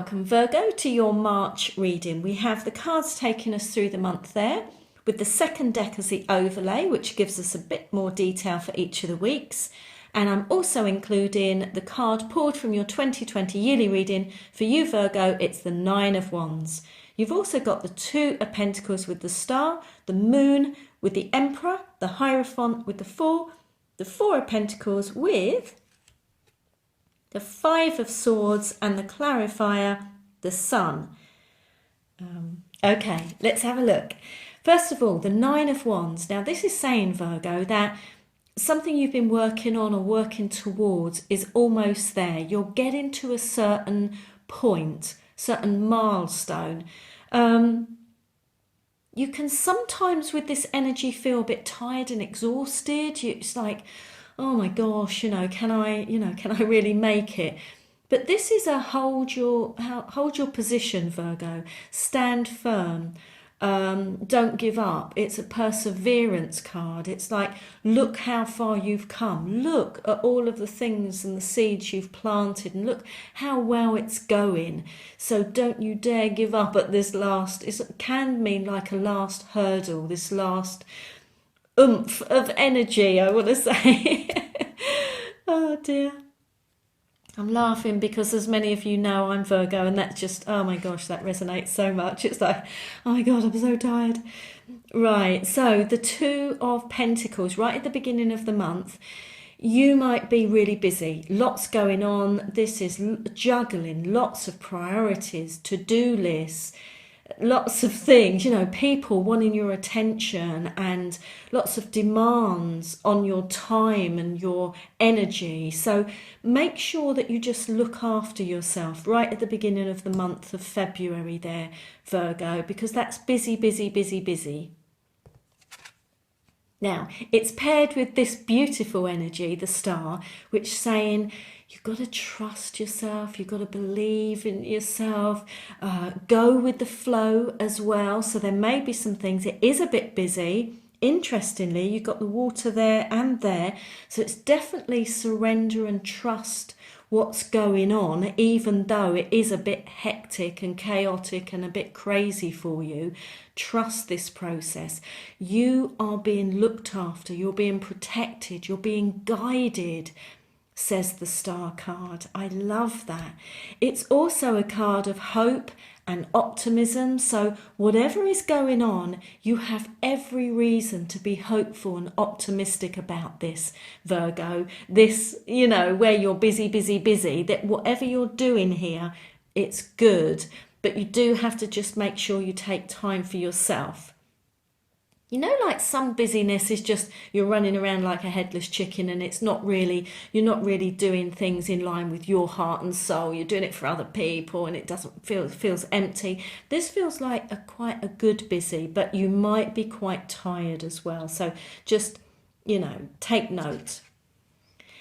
welcome Virgo to your March reading. We have the cards taking us through the month there, with the second deck as the overlay, which gives us a bit more detail for each of the weeks. And I'm also including the card pulled from your 2020 yearly reading. For you, Virgo, it's the Nine of Wands. You've also got the Two of Pentacles with the Star, the Moon with the Emperor, the Hierophant with the Four of Pentacles with the Five of Swords, and the clarifier, the Sun. Okay, let's have a look. First of all, the Nine of Wands. Now, this is saying, Virgo, that something you've been working on or working towards is almost there. You're getting to a certain point, certain milestone. You can sometimes with this energy feel a bit tired and exhausted. It's like, oh my gosh, can I really make it? But this is a hold your position, Virgo. Stand firm. Don't give up. It's a perseverance card. It's like, look how far you've come. Look at all of the things and the seeds you've planted, and look how well it's going. So don't you dare give up at this last. It can mean like a last hurdle, this last oomph of energy, I want to say. Oh dear. I'm laughing because, as many of you know, I'm Virgo, and that's just, oh my gosh, that resonates so much. It's like, oh my God, I'm so tired. Right, so the Two of Pentacles, right at the beginning of the month, you might be really busy, lots going on. This is juggling, lots of priorities, to-do lists, lots of things, people wanting your attention, and lots of demands on your time and your energy. So make sure that you just look after yourself right at the beginning of the month of February there, Virgo, because that's busy, busy, busy, busy. Now, it's paired with this beautiful energy, the Star, which is saying, you've got to trust yourself, you've got to believe in yourself, go with the flow as well. So there may be some things, it is a bit busy. Interestingly, you've got the Water there and there. So it's definitely surrender and trust what's going on, even though it is a bit hectic and chaotic and a bit crazy for you. Trust this process. You are being looked after, you're being protected, you're being guided, says the Star card. I love that. It's also a card of hope and optimism. So whatever is going on, you have every reason to be hopeful and optimistic about this, Virgo. This, where you're busy, busy, busy, that whatever you're doing here, it's good. But you do have to just make sure you take time for yourself. Like some busyness is just you're running around like a headless chicken, and you're not really doing things in line with your heart and soul. You're doing it for other people, and it feels empty. This feels like quite a good busy, but you might be quite tired as well. So just, take note.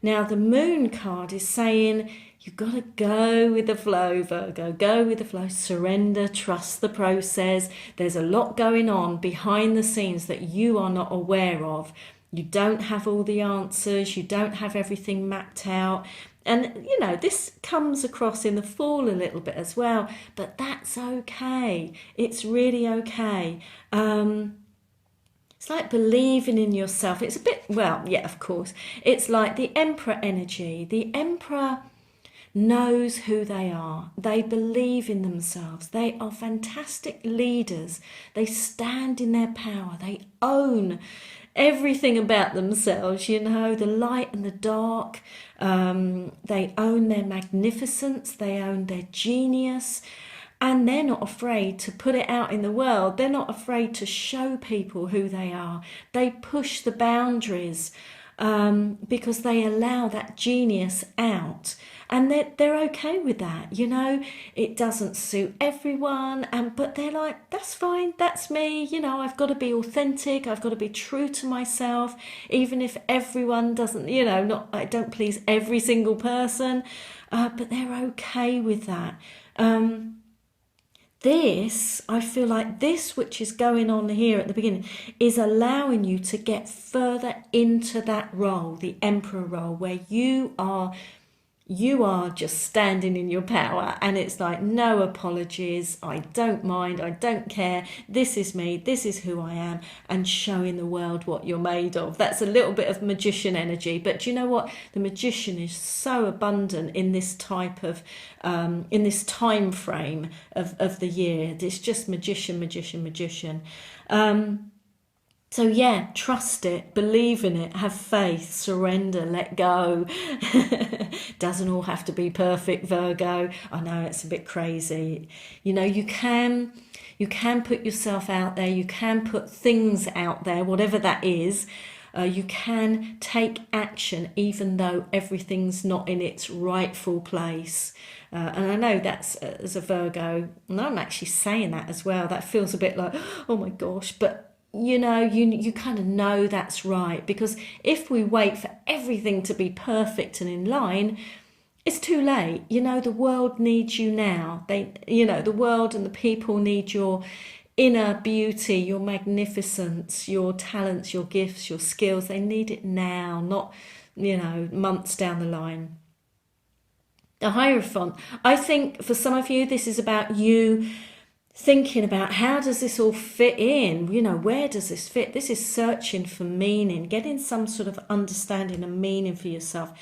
Now the Moon card is saying, you've got to go with the flow, Virgo. Go with the flow. Surrender. Trust the process. There's a lot going on behind the scenes that you are not aware of. You don't have all the answers. You don't have everything mapped out. And, this comes across in the Fool a little bit as well. But that's okay. It's really okay. It's like believing in yourself. It's a bit, of course. It's like the Emperor energy. The Emperor knows who they are. They believe in themselves. They are fantastic leaders. They stand in their power. They own everything about themselves, the light and the dark. They own their magnificence. They own their genius. And they're not afraid to put it out in the world. They're not afraid to show people who they are. They push the boundaries because they allow that genius out. And they're okay with that, It doesn't suit everyone, but they're like, that's fine, that's me, I've got to be authentic, I've got to be true to myself, even if everyone doesn't, I don't please every single person, but they're okay with that. I feel like this, which is going on here at the beginning, is allowing you to get further into that role, the Emperor role, where you are You are just standing in your power, and it's like no apologies. I don't mind, I don't care. This is me, this is who I am, and showing the world what you're made of. That's a little bit of magician energy, but do you know what? The magician is so abundant in this type of in this time frame of the year. It's just magician, magician, magician. So yeah, trust it, believe in it, have faith, surrender, let go. Doesn't all have to be perfect, Virgo. I know it's a bit crazy. You know, you can put yourself out there, you can put things out there, whatever that is. You can take action even though everything's not in its rightful place. And I know that's as a Virgo, and I'm actually saying that as well. That feels a bit like, oh my gosh, but you know, you kind of know that's right, because if we wait for everything to be perfect and in line, it's too late. You know, the world needs you now. The world and the people need your inner beauty, your magnificence, your talents, your gifts, your skills. They need it now, not, months down the line. The Hierophant. I think for some of you, this is about you thinking about how does this all fit in, where does this fit. This is searching for meaning, getting some sort of understanding and meaning for yourself,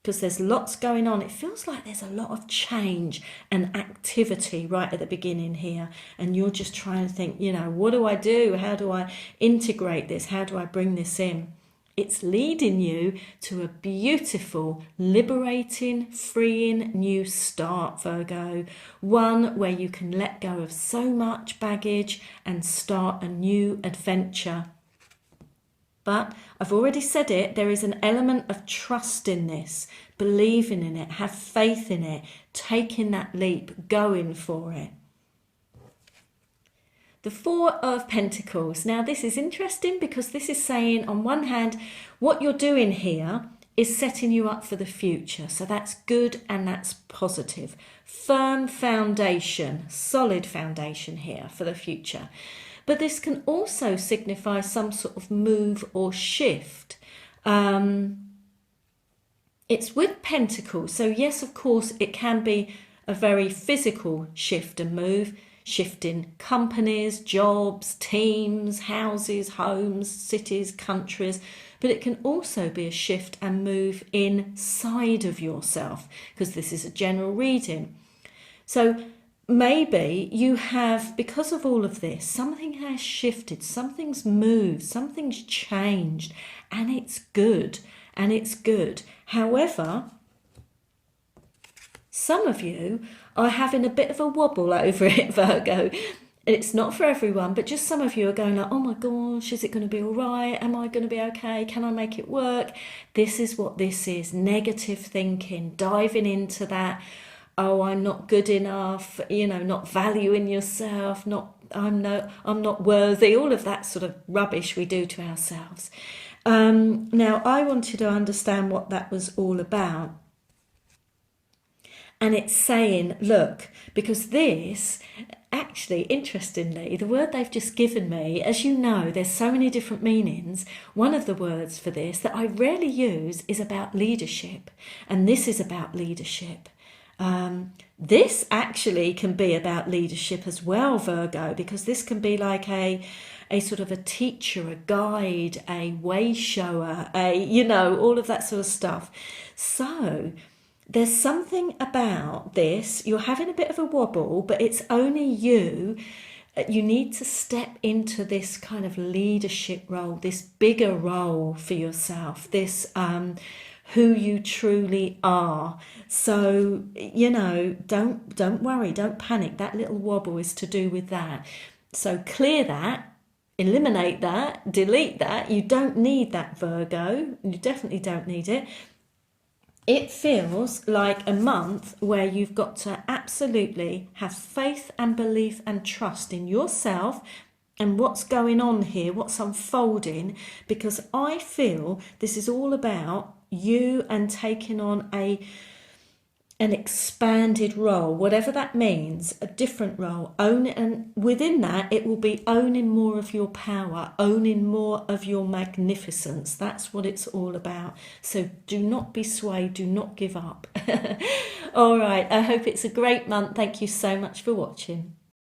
because there's lots going on. It feels like there's a lot of change and activity right at the beginning here, and you're just trying to think, what do I do, how do I integrate this, how do I bring this in. It's leading you to a beautiful, liberating, freeing new start, Virgo. One where you can let go of so much baggage and start a new adventure. But I've already said it, there is an element of trust in this, believing in it, have faith in it, taking that leap, going for it. The Four of Pentacles. Now this is interesting because this is saying, on one hand, what you're doing here is setting you up for the future. So that's good and that's positive. Firm foundation, solid foundation here for the future. But this can also signify some sort of move or shift. It's with Pentacles. So yes, of course, it can be a very physical shift and move. Shifting companies, jobs, teams, houses, homes, cities, countries, but it can also be a shift and move inside of yourself, because this is a general reading. So maybe you have, because of all of this, something has shifted, something's moved, something's changed, and it's good, However, some of you are having a bit of a wobble over it, Virgo. It's not for everyone, but just some of you are going like, oh my gosh, is it going to be all right? Am I going to be okay? Can I make it work? This is what this is, negative thinking, diving into that, oh, I'm not good enough, not valuing yourself, I'm not worthy, all of that sort of rubbish we do to ourselves. Now, I wanted to understand what that was all about. And it's saying, look, because this, actually, interestingly, the word they've just given me, as you know, there's so many different meanings. One of the words for this that I rarely use is about leadership. And this is about leadership. This actually can be about leadership as well, Virgo, because this can be like a sort of a teacher, a guide, a way shower, all of that sort of stuff. So there's something about this. You're having a bit of a wobble, but it's only you. You need to step into this kind of leadership role, this bigger role for yourself, this who you truly are. So, don't worry, don't panic. That little wobble is to do with that. So clear that, eliminate that, delete that. You don't need that, Virgo. You definitely don't need it. It feels like a month where you've got to absolutely have faith and belief and trust in yourself and what's going on here, what's unfolding, because I feel this is all about you and taking on an expanded role, whatever that means, a different role. And within that, it will be owning more of your power, owning more of your magnificence. That's what it's all about. So do not be swayed, do not give up. All right, I hope it's a great month. Thank you so much for watching.